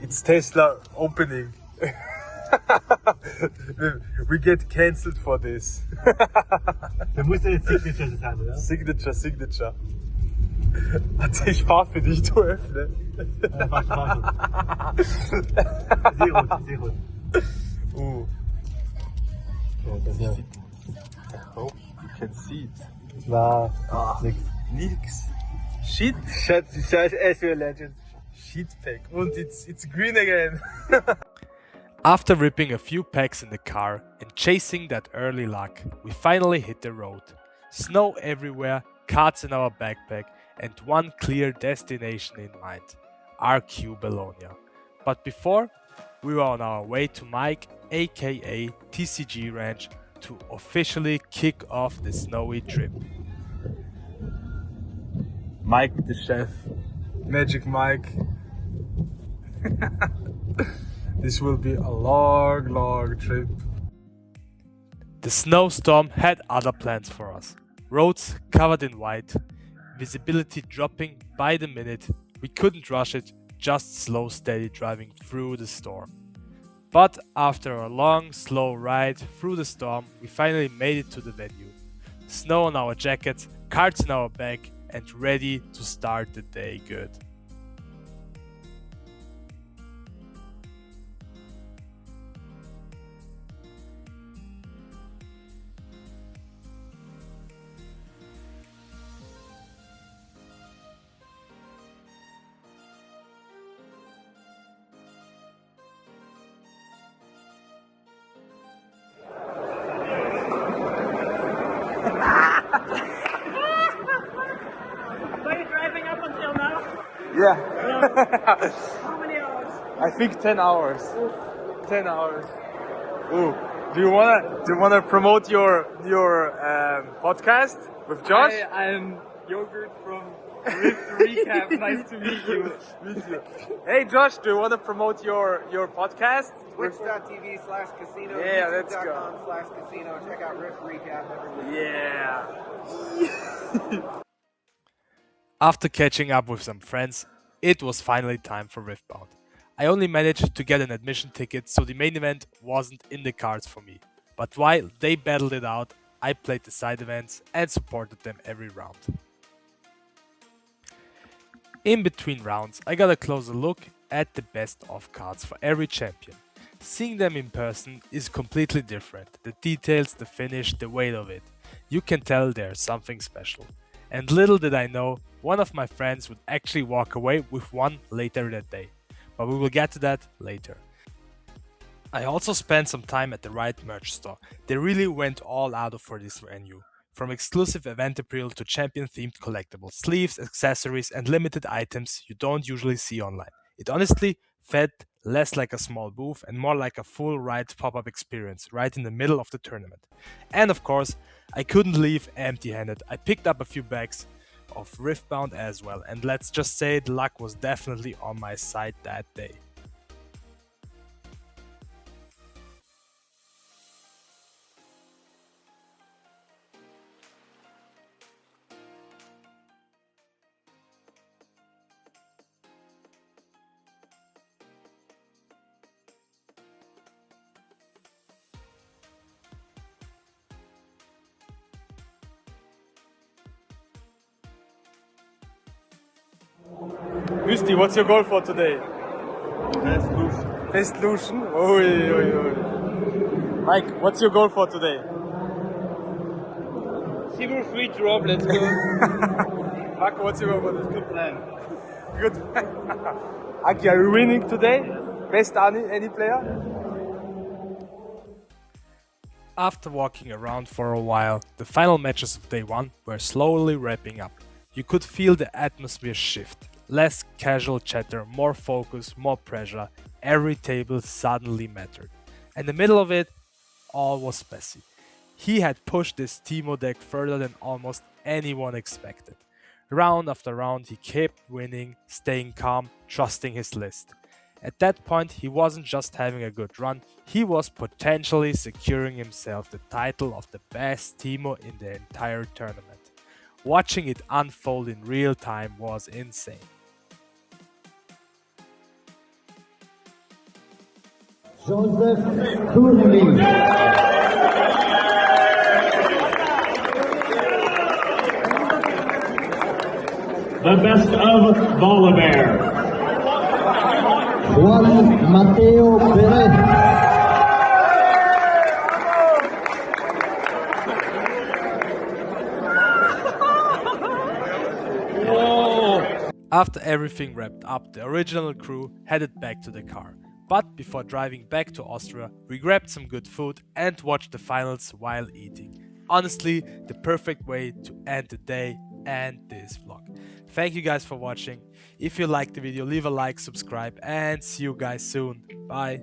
It's Tesla opening. We get cancelled for this. Da muss ja jetzt Signature sein, oder? Signature. Warte, ich fahr für dich, du öffne. Fahr. Sehr gut. Ja, das ja. I hope you can see it. Wow. Nix. Shit. As your legend. Sheet pack. And it's green again. After ripping a few packs in the car and chasing that early luck, we finally hit the road. Snow everywhere, cards in our backpack, and one clear destination in mind, RQ Bologna. But before, we were on our way to Mike, aka TCG Ranch, to officially kick off the snowy trip. Mike the chef. Magic Mike. This will be a long trip. The snowstorm had other plans for us. Roads covered in white, visibility dropping by the minute. We couldn't rush it, just slow steady driving through the storm. But after a long slow ride through the storm, we finally made it to the venue. Snow on our jackets, cards in our bag, and ready to start the day good. Were you driving up until now? Yeah. How many hours? I think 10 hours. 10 hours. Ooh. Do you wanna promote your podcast with Josh? Hi, I'm Yogurt from Rift Recap. Nice to meet you. Hey Josh, do you wanna promote your podcast? Twitch.tv/casino. Yeah, let's go. YouTube.com/casino. Check out Rift Recap every week. Yeah. After catching up with some friends, it was finally time for Riftbound. I only managed to get an admission ticket, so the main event wasn't in the cards for me. But while they battled it out, I played the side events and supported them every round. In between rounds, I got a closer look at the best of cards for every champion. Seeing them in person is completely different. The details, the finish, the weight of it. You can tell there's something special. And little did I know, one of my friends would actually walk away with one later that day. But we will get to that later. I also spent some time at the Riot merch store. They really went all out for this venue. From exclusive event apparel to champion-themed collectibles, sleeves, accessories, and limited items you don't usually see online. It honestly felt less like a small booth and more like a full Riot pop-up experience right in the middle of the tournament. And of course, I couldn't leave empty-handed. I picked up a few bags of Riftbound as well, and let's just say the luck was definitely on my side that day. Müsti, what's your goal for today? Best Lucian? Oi. Mike, what's your goal for today? Silver free drop, let's go. Marco, what's your goal for today? Good plan. Good. Aki, are you winning today? Best any player? After walking around for a while, the final matches of day 1 were slowly wrapping up. You could feel the atmosphere shift. Less casual chatter, more focus, more pressure. Every table suddenly mattered. In the middle of it, all was Speci. He had pushed this Teemo deck further than almost anyone expected. Round after round, he kept winning, staying calm, trusting his list. At that point, he wasn't just having a good run, he was potentially securing himself the title of the best Teemo in the entire tournament. Watching it unfold in real time was insane. Joseph Coonley. The best of Bolivar. Juan Mateo Perez. After everything wrapped up, the original crew headed back to the car. But before driving back to Austria, we grabbed some good food and watched the finals while eating. Honestly, the perfect way to end the day and this vlog. Thank you guys for watching. If you liked the video, leave a like, subscribe, and see you guys soon. Bye.